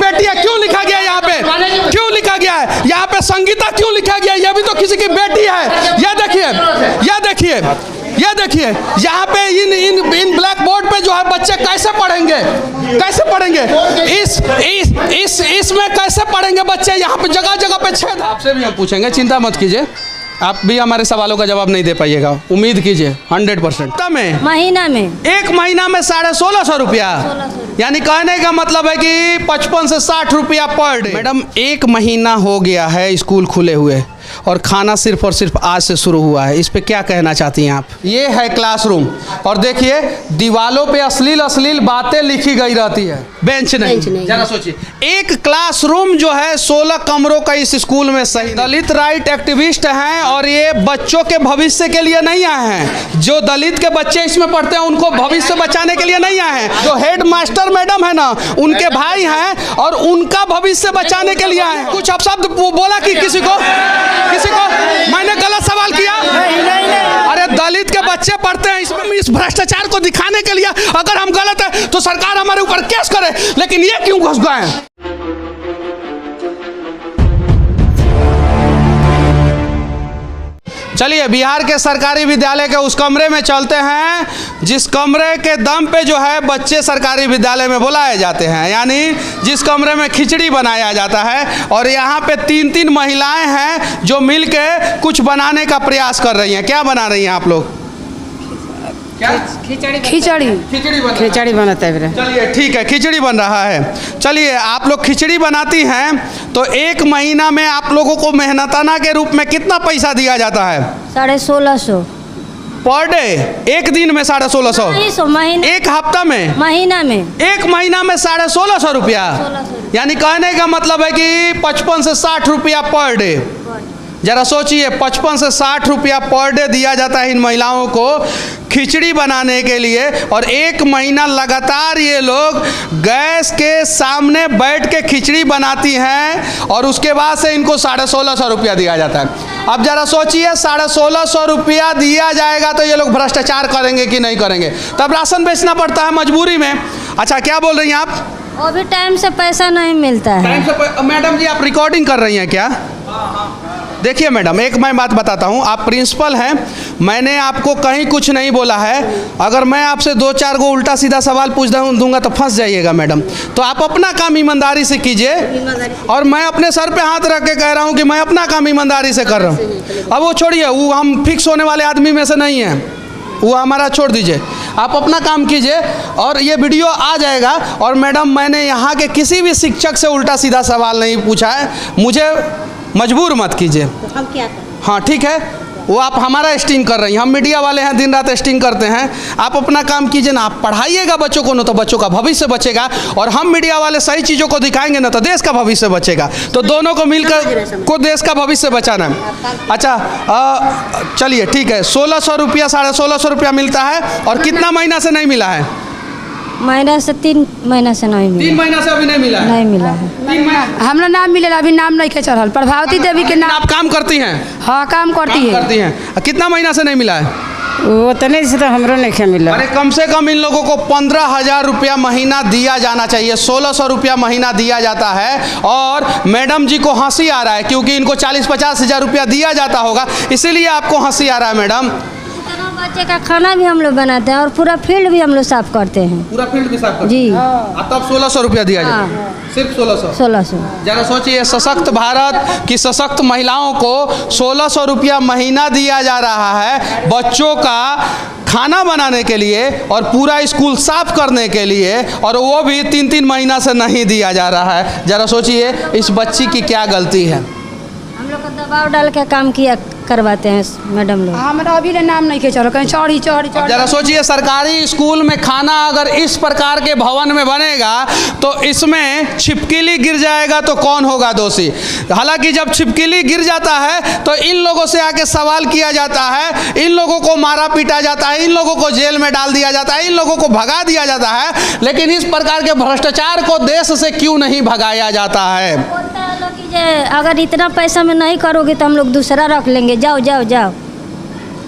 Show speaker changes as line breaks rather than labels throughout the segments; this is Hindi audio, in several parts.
बेटी है, क्यों लिखा गया यहाँ पे? क्यों लिखा गया है यहाँ पे? संगीता क्यों लिखा गया? ये भी तो किसी की बेटी है। ये देखिए, ये देखिए, ये देखिए, यहाँ पे इन ब्लैक बोर्ड पे जो है बच्चे कैसे पढ़ेंगे? कैसे पढ़ेंगे? इसमें कैसे पढ़ेंगे बच्चे? यहाँ पे जगह जगह पे छेद। आपसे भी हम पूछेंगे, चिंता मत कीजिए, आप भी हमारे सवालों का जवाब नहीं दे पाइएगा, उम्मीद कीजिए 100%।
महीना में,
एक महीना में 1650 रुपया, यानी कहने का मतलब है कि 55 से 60 रुपया पर डे। मैडम, एक महीना हो गया है स्कूल खुले हुए और खाना सिर्फ और सिर्फ आज से शुरू हुआ है, इस पे क्या कहना चाहती हैं आप? ये है क्लासरूम और देखिए दीवालों पे अश्लील अश्लील बातें लिखी गई रहती है, बेंच नहीं। जरा सोचिए, एक क्लासरूम जो है 16 कमरों का इस स्कूल में सही। दलित राइट एक्टिविस्ट हैं और ये बच्चों के भविष्य के लिए नहीं आए हैं। जो दलित के बच्चे इसमें पढ़ते हैं उनको भविष्य बचाने के लिए नहीं आए हैं। जो हेड मास्टर मैडम है ना, उनके भाई हैं और उनका भविष्य बचाने के लिए आए हैं। कुछ अपशब्द बोला कि किसी को मैंने गलत सवाल किया? अरे दलित के बच्चे पढ़ते हैं, इसमें इस भ्रष्टाचार को दिखाने के लिए अगर हम गलत है तो सरकार हमारे ऊपर केस करे, लेकिन ये क्यों घुस गए? चलिए बिहार के सरकारी विद्यालय के उस कमरे में चलते हैं जिस कमरे के दम पे जो है बच्चे सरकारी विद्यालय में बुलाए जाते हैं, यानी जिस कमरे में खिचड़ी बनाया जाता है। और यहाँ पे 3-3 महिलाएं हैं जो मिलके कुछ बनाने का प्रयास कर रही हैं। क्या बना रही हैं आप लोग? क्या? खिचड़ी बनाते हैं। चलिए ठीक है, खिचड़ी बन रहा है। चलिए, आप लोग खिचड़ी बनाती हैं तो एक महीना में आप लोगों को मेहनताना के रूप में कितना पैसा दिया जाता है?
1650
पर डे। एक दिन में 1650?
महीना।
एक हफ्ता में?
महीना में।
एक महीना में 1650 रुपया, यानी कहने का मतलब है कि 55 से 60 रुपया पर डे। जरा सोचिए, 55 से 60 रुपया पर डे दिया जाता है इन महिलाओं को खिचड़ी बनाने के लिए, और एक महीना लगातार ये लोग गैस के सामने बैठ के खिचड़ी बनाती हैं और उसके बाद से इनको 1650 रुपया दिया जाता है। अब जरा सोचिए, 1650 रुपया दिया जाएगा तो ये लोग भ्रष्टाचार करेंगे कि नहीं करेंगे? तब राशन बेचना पड़ता है मजबूरी में। अच्छा, क्या बोल रही हैं आप?
वो भी टाइम से पैसा नहीं मिलता है।
टाइम से मैडम जी, आप रिकॉर्डिंग कर रही हैं क्या? देखिए मैडम, एक मैं बात बताता हूँ, आप प्रिंसिपल हैं, मैंने आपको कहीं कुछ नहीं बोला है। अगर मैं आपसे 2-4 गो उल्टा सीधा सवाल पूछ दूंगा तो फंस जाइएगा मैडम। तो आप अपना काम ईमानदारी से कीजिए, और मैं अपने सर पे हाथ रख के कह रहा हूँ कि मैं अपना काम ईमानदारी से कर रहा हूँ। अब वो छोड़िए, वो हम फिक्स होने वाले आदमी में से नहीं हैं, वो हमारा छोड़ दीजिए, आप अपना काम कीजिए। और ये वीडियो आ जाएगा। और मैडम, मैंने यहाँ के किसी भी शिक्षक से उल्टा सीधा सवाल नहीं पूछा है, मुझे मजबूर मत कीजिए।
तो हम क्या करें?
हाँ ठीक है, वो आप हमारा स्टिंग कर रही हैं, हम मीडिया वाले हैं, दिन रात स्टिंग करते हैं। आप अपना काम कीजिए ना, आप पढ़ाइएगा बच्चों को ना, तो बच्चों का भविष्य बचेगा, और हम मीडिया वाले सही चीज़ों को दिखाएंगे ना तो देश का भविष्य बचेगा। तो दोनों को मिलकर को देश का भविष्य बचाना है। अच्छा, चलिए ठीक है, 1600 रुपया 1650 रुपया मिलता है, और कितना महीना से नहीं मिला है?
महीना से 3 महीना से नहीं मिला।
3 महीना से अभी नहीं मिला है?
नहीं मिला है।
3 महीना
हमरा नाम मिलेला, अभी नाम नहीं चढ़ल। प्रभावती देवी के नाम।
आप काम करती हैं?
हाँ, काम करती है।
कितना महीना से नहीं मिला है?
वो तो नहीं से तो हमरो नहीं मिला।
अरे कम से कम इन लोगों को 15,000 रुपया महीना दिया जाना चाहिए। 1600 रुपया महीना दिया जाता है, और मैडम जी को हंसी आ रहा है क्योंकि इनको 40-50 हज़ार रुपया दिया जाता होगा, इसीलिए आपको हंसी आ रहा है मैडम।
बच्चे का खाना भी हम लोग बनाते हैं और पूरा फील्ड भी हम लोग साफ करते हैं।
पूरा फील्ड भी साफ करते हैं?
जी।
तब 1600 रुपया दिया जाता है? सिर्फ 1600? जरा सोचिए, सशक्त भारत की सशक्त महिलाओं को 1600 रुपया महीना दिया जा रहा है बच्चों का खाना बनाने के लिए और पूरा स्कूल साफ करने के लिए, और वो भी 3-3 महीना से नहीं दिया जा रहा है। जरा सोचिए, इस बच्ची की क्या गलती है?
हम लोग को दबाव डाल के काम किया करवाते हैं मैडम लोग।
हमारा अभी नाम नहीं चढ़ो, कहीं चढ़ी।
जरा सोचिए, सरकारी स्कूल में खाना अगर इस प्रकार के भवन में बनेगा तो इसमें छिपकली गिर जाएगा तो कौन होगा दोषी? हालांकि जब छिपकली गिर जाता है तो इन लोगों से आके सवाल किया जाता है, इन लोगों को मारा पीटा जाता है, इन लोगों को जेल में डाल दिया जाता है, इन लोगों को भगा दिया जाता है, लेकिन इस प्रकार के भ्रष्टाचार को देश से क्यों नहीं भगाया जाता है?
बोलते हैं लोग कि अगर इतना पैसा में नहीं करोगे तो हम लोग दूसरा रख लेंगे, जाओ जाओ जाओ।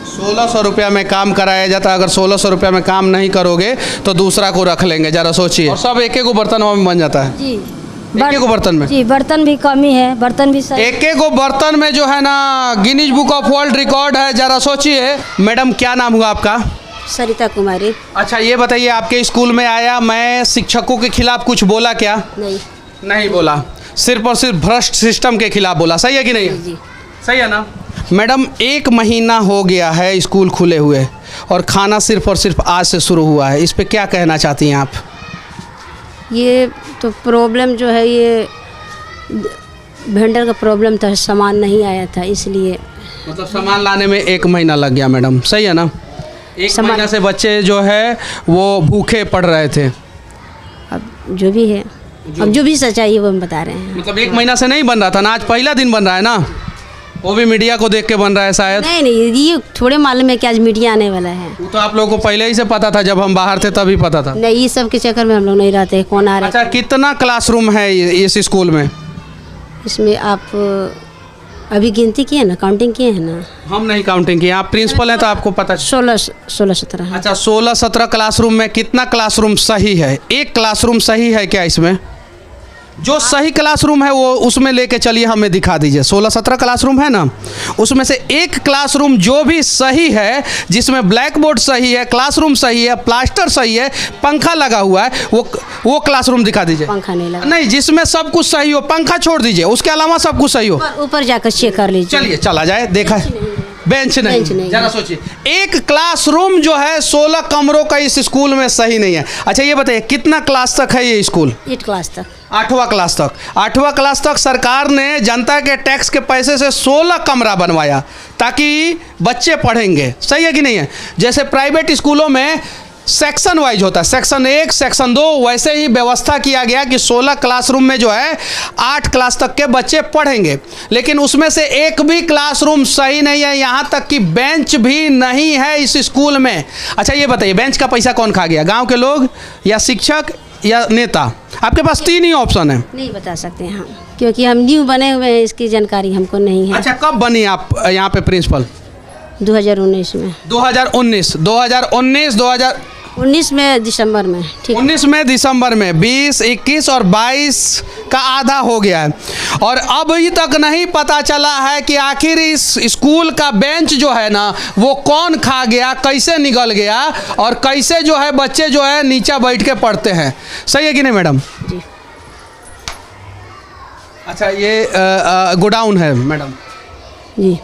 1600 रुपया में काम कराया जाता है, अगर 1600 रुपया में काम नहीं करोगे तो दूसरा को रख लेंगे। जरा सोचिए, और सब एक एक बर्तन में बन जाता है।
जी।
एक को बर्तन में?
जी, बर्तन भी कमी है, बर्तन भी सही।
एक को बर्तन में जो है ना Guinness book of world record है। जरा सोचिए मैडम, क्या नाम हुआ आपका?
सरिता कुमारी।
अच्छा ये बताइए, आपके स्कूल में आया, मैं शिक्षकों के खिलाफ कुछ बोला क्या? नहीं बोला, सिर्फ और सिर्फ भ्रष्ट सिस्टम के खिलाफ बोला। सही है कि नहीं?
जी
सही है ना मैडम? 1 महीना हो गया है स्कूल खुले हुए और खाना सिर्फ और सिर्फ आज से शुरू हुआ है। इस पे क्या कहना चाहती हैं आप?
ये तो प्रॉब्लम जो है, ये वेंडर का प्रॉब्लम था, सामान नहीं आया था इसलिए।
मतलब सामान लाने में 1 महीना लग गया मैडम। सही है ना? 1 महीना से बच्चे जो है वो भूखे पड़ रहे थे।
अब जो भी है, अब जो भी सच्चाई है वो हम बता रहे हैं।
मतलब 1 महीना से नहीं बन रहा था ना, आज पहला दिन बन रहा है ना? वो भी मीडिया को देख के बन रहा है शायद?
नहीं, ये थोड़े मालूम है कि आज मीडिया आने वाला है।
वो तो आप लोगों को पहले ही से पता था, जब हम बाहर थे तभी पता था।
नहीं, ये सब के चक्कर में हम लोग नहीं रहते, कौन आ रहा है।
अच्छा, कितना क्लासरूम है इस स्कूल में?
इसमें आप अभी गिनती किए ना, काउंटिंग किए हैं ना?
हम नहीं काउंटिंग किए, आप प्रिंसिपल हैं तो आपको पता।
16-17।
अच्छा, 16-17 क्लासरूम में कितना क्लासरूम सही है? एक क्लासरूम सही है क्या इसमें? जो सही क्लासरूम है वो उसमें लेके चलिए, हमें दिखा दीजिए। 16-17 क्लासरूम है ना, उसमें से एक क्लासरूम जो भी सही है, जिसमें ब्लैक बोर्ड सही है, क्लासरूम सही है, प्लास्टर सही है, पंखा लगा हुआ है, वो क्लासरूम दिखा दीजिए।
पंखा नहीं लगा? नहीं,
जिसमें सब कुछ सही हो, पंखा छोड़ दीजिए, उसके अलावा सब कुछ सही हो।
ऊपर जाकर चेक कर लीजिए।
चलिए चला जाए, देखा है बेंच नहीं। जरा सोचिए, एक क्लासरूम जो है 16 कमरों का इस स्कूल में सही नहीं है। अच्छा ये बताइए, कितना क्लास तक है ये स्कूल?
8 क्लास तक।
8वां क्लास तक। 8वां क्लास तक सरकार ने जनता के टैक्स के पैसे से 16 कमरा बनवाया ताकि बच्चे पढ़ेंगे। सही है कि नहीं है? जैसे प्राइवेट स्कूलों में सेक्शन वाइज होता है, सेक्शन 1, सेक्शन 2, वैसे ही व्यवस्था किया गया कि 16 क्लासरूम में जो है 8 क्लास तक के बच्चे पढ़ेंगे। लेकिन उसमें से एक भी क्लासरूम सही नहीं है, यहाँ तक कि बेंच भी नहीं है इस स्कूल में। अच्छा ये बताइए, बेंच का पैसा कौन खा गया? गांव के लोग या शिक्षक या नेता? आपके पास 3 ही ऑप्शन है।
नहीं बता सकते हैं हम, क्योंकि हम न्यू बने हुए हैं, इसकी जानकारी हमको नहीं है।
अच्छा, कब बनी आप यहाँ पे प्रिंसिपल?
2019 में।
2019
में दिसंबर में। ठीक,
19 में दिसंबर में 20, 21 और 22 का आधा हो गया है और अभी तक नहीं पता चला है कि आखिर इस स्कूल का बेंच जो है ना वो कौन खा गया, कैसे निकल गया और कैसे जो है बच्चे जो है नीचे बैठ के पढ़ते हैं। सही है कि नहीं मैडम?
जी।
अच्छा, ये गोडाउन है मैडम?
जी।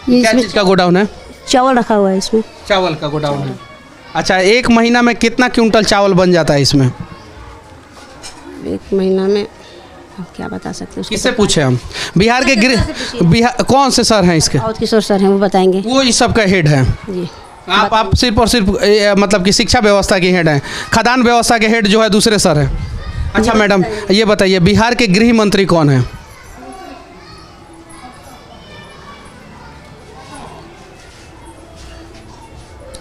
क्या चीज़ का गोडाउन है?
चावल रखा हुआ है इसमें।
चावल का गोडाउन है। अच्छा, 1 महीना में कितना क्विंटल चावल बन जाता है इसमें?
1 महीना में अब क्या बता सकते हैं?
किससे पूछे हम? बिहार के बिहार कौन से सर हैं इसके?
राउत किशोर सर हैं, वो बताएंगे।
वो इस सब का हेड है।
जी।
आप सिर्फ और सिर्फ मतलब कि शिक्षा व्यवस्था के हेड हैं। खदान व्यवस्था के हेड जो है दूसरे सर हैं। अच्छा मैडम ये बताइए, बिहार के गृह मंत्री कौन है?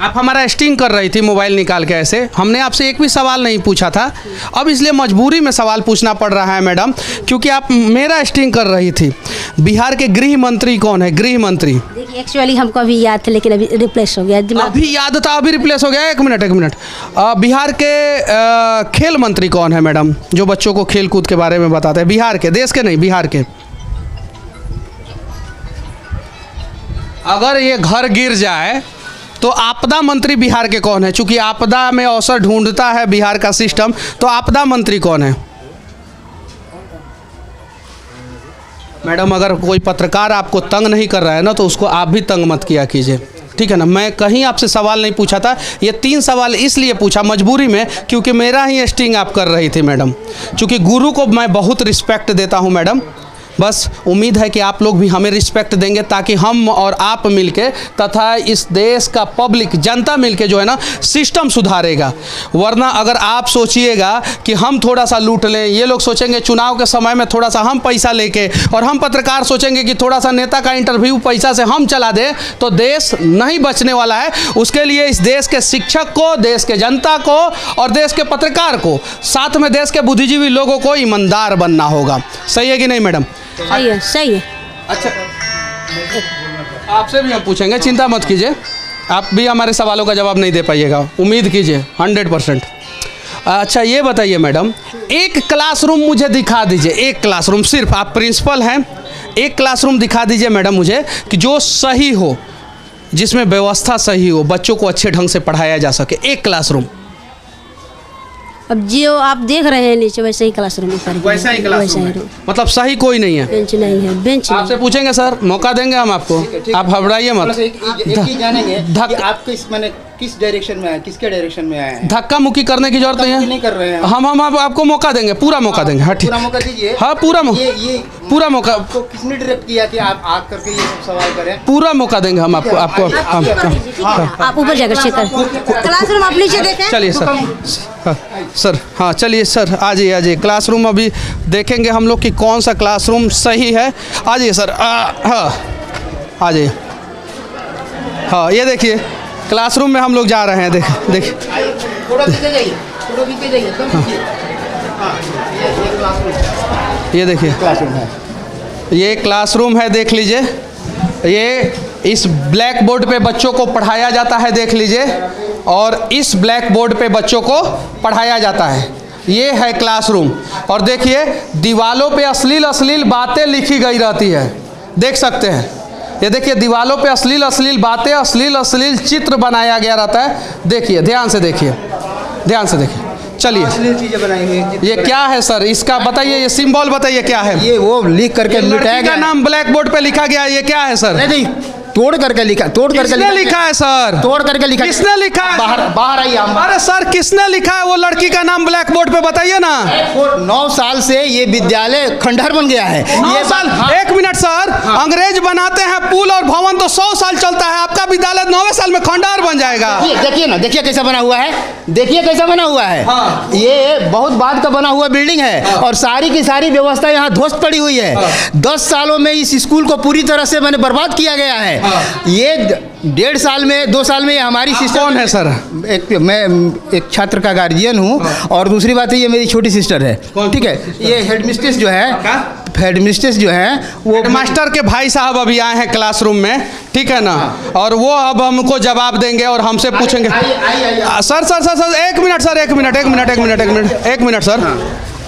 आप हमारा स्टिंग कर रही थी मोबाइल निकाल के ऐसे, हमने आपसे एक भी सवाल नहीं पूछा था। अब इसलिए मजबूरी में सवाल पूछना पड़ रहा है मैडम, क्योंकि आप मेरा स्टिंग कर रही थी। बिहार के गृह मंत्री कौन है? गृह मंत्री।
देखिए, एक्चुअली हमको अभी याद था लेकिन अभी रिप्लेस हो गया।
अभी याद था, अभी रिप्लेस हो गया। एक मिनट। बिहार के खेल मंत्री कौन है मैडम, जो बच्चों को खेल कूद के बारे में बताते हैं? बिहार के, देश के नहीं, बिहार के। अगर ये घर गिर जाए तो आपदा मंत्री बिहार के कौन है? चूंकि आपदा में अवसर ढूंढता है बिहार का सिस्टम, तो आपदा मंत्री कौन है? मैडम अगर कोई पत्रकार आपको तंग नहीं कर रहा है ना, तो उसको आप भी तंग मत किया कीजिए, ठीक है ना? मैं कहीं आपसे सवाल नहीं पूछा था। ये 3 सवाल इसलिए पूछा मजबूरी में, क्योंकि मेरा ही स्टिंग आप कर रही थी मैडम। चूँकि गुरु को मैं बहुत रिस्पेक्ट देता हूँ मैडम, बस उम्मीद है कि आप लोग भी हमें रिस्पेक्ट देंगे, ताकि हम और आप मिलके तथा इस देश का पब्लिक जनता मिलके जो है ना सिस्टम सुधारेगा। वरना अगर आप सोचिएगा कि हम थोड़ा सा लूट लें, ये लोग सोचेंगे चुनाव के समय में थोड़ा सा हम पैसा लेके, और हम पत्रकार सोचेंगे कि थोड़ा सा नेता का इंटरव्यू पैसा से हम चला दें, तो देश नहीं बचने वाला है। उसके लिए इस देश के शिक्षक को, देश के जनता को और देश के पत्रकार को, साथ में देश के बुद्धिजीवी लोगों को ईमानदार बनना होगा। सही है कि नहीं मैडम?
सही है।
अच्छा, आपसे भी हम पूछेंगे, चिंता मत कीजिए। आप भी हमारे सवालों का जवाब नहीं दे पाइएगा, उम्मीद कीजिए 100%। अच्छा ये बताइए मैडम, एक क्लासरूम मुझे दिखा दीजिए, एक क्लासरूम, सिर्फ आप प्रिंसिपल हैं, एक क्लासरूम दिखा दीजिए मैडम मुझे कि जो सही हो, जिसमें व्यवस्था सही हो, बच्चों को अच्छे ढंग से पढ़ाया जा सके, एक क्लासरूम।
अब जो आप देख रहे हैं नीचे वैसे ही क्लासरूम ऊपर भी
वैसा ही
है,
क्लासरूम
वैसा
है।
ही
मतलब सही कोई नहीं है।
बेंच नहीं है, बेंच
आपसे पूछेंगे सर, मौका देंगे हम आपको, आप घबराइए मत।
एक ही जानेंगे
धक-
कि आप किस डायरेक्शन में आए, किसके डायरेक्शन में आए हैं।
धक्का मुक्की करने की जरूरत नहीं है,
नहीं कर रहे हैं
हम आपको मौका देंगे, पूरा मौका देंगे। हाँ ठीक,
पूरा मौका दीजिए।
हाँ पूरा
ये
पूरा मौका,
आपको किसने डायरेक्ट किया कि आप आ करके ये सब सवाल करें।
पूरा मौका देंगे हम आपको
आप ऊपर जाकर चेक करें। क्लासरूम आप नीचे देखें।
चलिए सर, हाँ सर, हाँ चलिए सर, आ जाइए क्लासरूम अभी देखेंगे हम लोग कि कौन सा क्लासरूम सही है। आ जाइए सर, हाँ आ जाइए। हाँ ये देखिए क्लासरूम में हम लोग जा रहे हैं, देखिए
थोड़ा पीछे जाइए, थोड़ा पीछे जाइए, एकदम पीछे। हाँ, ये क्लासरूम,
ये देखिए
क्लासरूम है।
ये क्लासरूम है, देख लीजिए। ये इस ब्लैक बोर्ड पे बच्चों को पढ़ाया जाता है, देख लीजिए, और इस ब्लैक बोर्ड पे बच्चों को पढ़ाया जाता है। ये है क्लासरूम, और देखिए दीवालों पे अश्लील बातें लिखी गई रहती है, देख सकते हैं। ये देखिए दीवालों पे अश्लील बातें, अश्लील चित्र बनाया गया रहता है। देखिए ध्यान से देखिए, ध्यान से देखिए। चलिए
अश्लील चीजें बनाई हुई हैं।
ये क्या है सर, इसका बताइए, ये सिंबल बताइए क्या है।
ये वो लिख करके मिटाया
लड़की
गया
का
है।
नाम ब्लैक बोर्ड पे लिखा गया है, ये क्या है सर?
नहीं, तोड़ करके लिखा, तोड़ करके
किसने लिखा है सर?
तोड़ करके लिखा।
किसने लिखा है?
बाहर आइए हम।
अरे सर किसने लिखा है वो लड़की का नाम ब्लैक बोर्ड पे, बताइए ना।
9 साल से ये विद्यालय खंडहर बन गया है।
9 साल?
हाँ।
एक मिनट सर, अंग्रेज बनाते हैं पुल और भवन तो 100 साल चलता है, आपका विद्यालय 9वें साल में खंडहर बन जाएगा।
देखिए ना, देखिए कैसा बना हुआ है, देखिए कैसा बना हुआ है।
हाँ।
ये बहुत बाद का बना हुआ बिल्डिंग है, और सारी की सारी व्यवस्था यहाँ ध्वस्त पड़ी हुई है। 10 सालों में इस स्कूल को पूरी तरह से मैंने बर्बाद किया गया है। ये 1.5 साल में, 2 साल में ये हमारी सिस्टर।
कौन है सर?
मैं एक छात्र का गार्जियन हूँ, और दूसरी बात है ये मेरी छोटी सिस्टर है, ठीक है। ये हेडमिस्ट्रेस जो है, हेडमिस्ट्रेस जो है वो
मास्टर के भाई साहब अभी आए हैं क्लासरूम में, ठीक है ना, और वो अब हमको जवाब देंगे और हमसे पूछेंगे। सर सर सर सर एक मिनट सर, एक मिनट सर,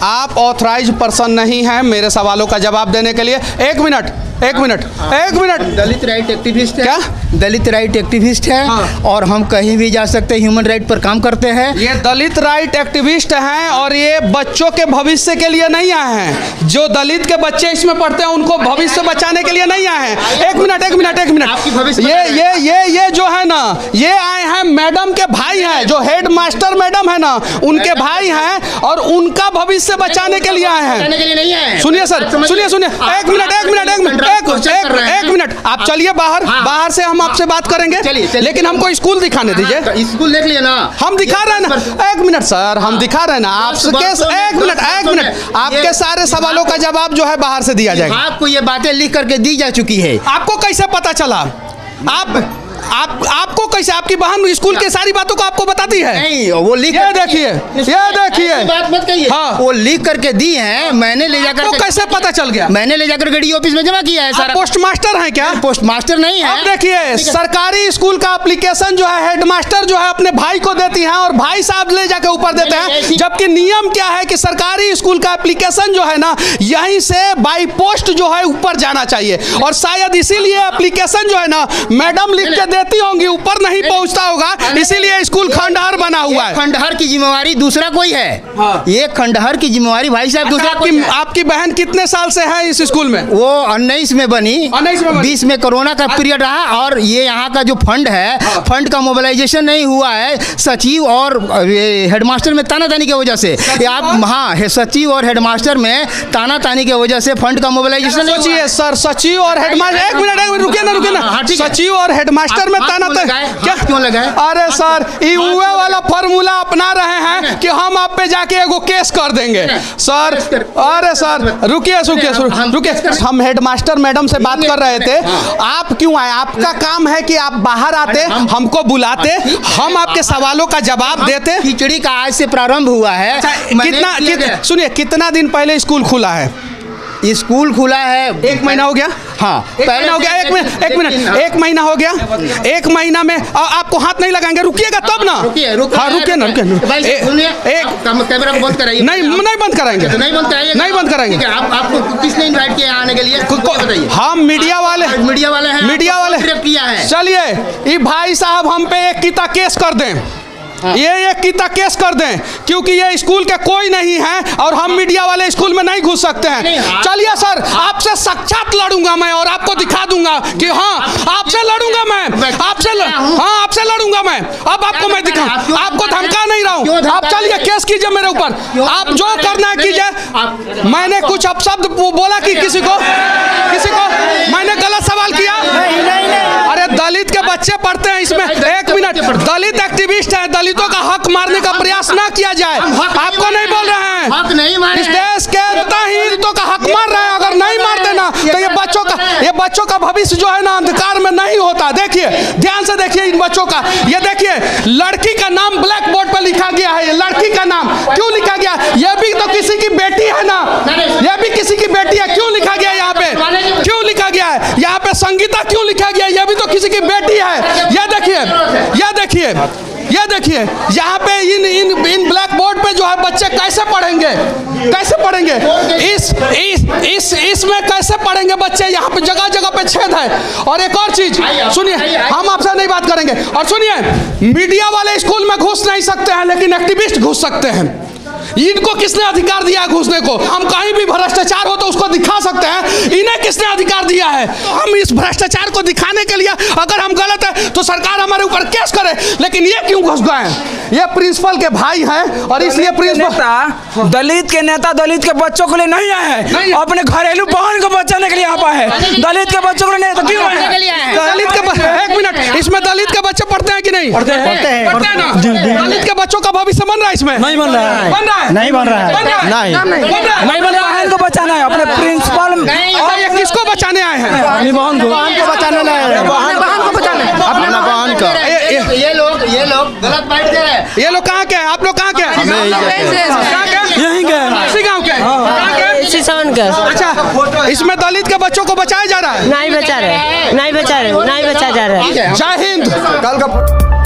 आप ऑथराइज पर्सन नहीं हैं मेरे सवालों का जवाब देने के लिए। एक मिनट
दलित राइट एक्टिविस्ट है।
क्या?
दलित राइट एक्टिविस्ट है।
हाँ।
और हम कहीं भी जा सकते हैं, ह्यूमन राइट पर काम करते हैं।
ये दलित राइट एक्टिविस्ट हैं, और ये बच्चों के भविष्य के लिए नहीं आए हैं। जो दलित के बच्चे इसमें पढ़ते हैं उनको भविष्य बचाने के लिए नहीं आए हैं। एक मिनट
आपकी भविष्य
ये जो है ना, ये आए हैं मैडम के भाई हैं, जो हेड मास्टर मैडम है ना, उनके भाई हैं, और उनका भविष्य बचाने के लिए आए हैं।
के लिए नहीं है।
सुनिए सर, सुनिए एक मिनट, आप चलिए बाहर, बाहर से हम आपसे बात करेंगे, लेकिन हमको स्कूल दिखाने दीजिए।
स्कूल देख लिया ना,
हम दिखा रहे हैं ना। एक मिनट सर, हम दिखा रहे हैं ना आपके, एक मिनट, आपके सारे सवालों का जवाब जो है बाहर से दिया जाएगा।
आपको ये बातें लिख करके दी जा चुकी है।
आपको कैसे पता चला? आपको कैसे, आपकी बहन स्कूल की सारी बातों को आपको बताती है?
नहीं, वो लिख,
ये देखिए
बात मत कहिए।
हाँ।
वो लिख करके दी है, मैंने ले जाकर
आपको कैसे पता चल गया?
मैंने ले जाकर डी ऑफिस में जमा किया है। सारा
पोस्ट मास्टर है क्या?
पोस्ट मास्टर नहीं है।
अब देखिए, सरकारी स्कूल का एप्लीकेशन जो है हेडमास्टर जो है अपने भाई को देती हैं, और भाई साहब ले जाकर ऊपर देते हैं, जबकि नियम क्या है कि सरकारी स्कूल का एप्लीकेशन जो है ना, यहीं से बाई पोस्ट जो है ऊपर जाना चाहिए, और शायद इसीलिए एप्लीकेशन जो है ना मैडम लिख के देती होंगी, ऊपर नहीं पहुंचता होगा, इसीलिए स्कूल खंडहर बना हुआ है।
खंडहर की जिम्मेवारी दूसरा कोई है।
हाँ।
ये खंडहर की जिम्मेवारी भाई साहब दूसरा कोई है।
आपकी बहन कितने साल से है इस स्कूल में?
वो 19 में बनी, 20 में कोरोना का पीरियड रहा, और ये यहाँ का जो फंड है, फंड का मोबिलाइजेशन नहीं हुआ है। सचिव और हेडमास्टर में तानातानी की वजह से, आप हाँ, सचिव और हेडमास्टर में तानातानी की वजह से फंड का मोबिलाइजेशन नहीं हुआ।
सोचिए सर, सचिव और हेडमास्टर, एक मिनट रुकिए ना, सचिव और हेडमास्टर में तानातानी क्या
क्यों लगाए?
अरे सर, ये हुए वाला फॉर्मूला अपना रहे हैं कि हम आप पे जाके एगो केस कर देंगे सर। अरे सर रुकिए, हम हेडमास्टर मैडम से बात कर रहे थे। आप क्यों आए? आपका काम है कि आप बाहर आते, हमको बुलाते, हम आपके सवालों का जवाब देते।
खिचड़ी का आज से प्रारंभ हुआ है।
सुनिए, कितना दिन पहले स्कूल खुला है?
स्कूल खुला है
1 महीना हो गया।
हाँ,
एक महीना हो गया। एक महीना हो गया। 1 महीना में आपको हाथ नहीं लगाएंगे, रुकिएगा तब ना।
रुकिए कैमरा बंद कराइए।
नहीं बंद कराएंगे।
नहीं बंद कराइए।
नहीं बंद कराएंगे।
आपको किसने इनवाइट किया आने के लिए? बताइए।
हम मीडिया वाले हैं। मीडिया वाले
किया है।
चलिए ये भाई साहब हम पे एक कीता केस कर दें। ये एक कीता केस कर दें, क्योंकि ये स्कूल के कोई नहीं है और हम मीडिया वाले स्कूल में नहीं घुस सकते हैं। चलिए सर, आपसे साक्षात लड़ूंगा मैं और आपको दिखा दूंगा कि हाँ आपसे लड़ूंगा मैं, आपसे लड़ूंगा मैं। अब आपको मैं दिखा, आपको धमका नहीं रहा हूँ। आप चलिए केस कीजिए मेरे ऊपर, आप जो करना है कीजिए। मैंने कुछ अपशब्द बोला कि किसी को मैंने गलत सवाल किया? अरे दलित के बच्चे पढ़ते हैं इसमें। 1 मिनट, दलित एक्टिविस्ट है, दलितों का हक मारने का प्रयास ना किया जाए। आपको नहीं बोल रहे हैं,
हक नहीं मारे।
इस देश के दलितों का हक मार रहे हैं। अगर नहीं मारते ना तो ये बच्चों का भविष्य जो है ना अंधकार में नहीं होता। देखिए ध्यान से देखिए इन बच्चों का। ये देखिए लड़की का नाम ब्लैक बोर्ड पर लिखा गया है। ये लड़की का नाम क्यों लिखा गया? ये भी तो किसी की बेटी है ना, ये भी किसी की बेटी है। क्यों लिखा गया यहाँ पे? क्यों लिखा गया है यहाँ पे संगीता? क्यों लिखा गया? ये भी तो किसी की बेटी है। ये देखिए यहाँ पे इन ब्लैक बोर्ड पे जो है बच्चे कैसे पढ़ेंगे? इसमें कैसे पढ़ेंगे बच्चे? यहाँ पे जगह जगह पे छेद है। और एक और चीज सुनिए, हम आपसे नहीं बात करेंगे। और सुनिए, मीडिया वाले स्कूल में घुस नहीं सकते हैं, लेकिन एक्टिविस्ट घुस सकते हैं। इनको किसने अधिकार दिया है घुसने को? हम कहीं भी भ्रष्टाचार हो तो उसको दिखा सकते हैं, इन्हें किसने अधिकार दिया है? तो हम इस भ्रष्टाचार को दिखाने के लिए अगर हम गलत है तो सरकार हमारे ऊपर केस करे, लेकिन ये क्यों घुस गए हैं? ये प्रिंसिपल के भाई हैं और इसलिए प्रिंसिपल
दलित के नेता दलित के बच्चों के लिए नहीं आए हैं, अपने घरेलू बहन को बचाने के लिए यहाँ पर है। दलित के बच्चों को नहीं तो क्यों आए हैं?
दलित के 1 मिनट, इसमें दलित के बच्चे पढ़ते हैं कि नहीं? पढ़ते हैं ना। दलित के बच्चों का भविष्य बन रहा है इसमें?
नहीं बन रहा है।
नहीं बन रहा है।
नहीं बन रहा है। को बचाना है अपने प्रिंसिपल।
और ये किसको बचाने आए हैं?
अपनी बहन को
बचाने लाए,
बहन को बचाने, अपने बहन को।
ये लोग गलत बाइट दे रहे हैं।
ये लोग कहाँ के हैं? आप लोग कहाँ के हैं?
यहीं के,
इसी गाँव के,
इसी सावन का।
अच्छा, इसमें दलित के बच्चों को बचाया जा रहा है?
नहीं बचा जा रहा है।
जय हिंद।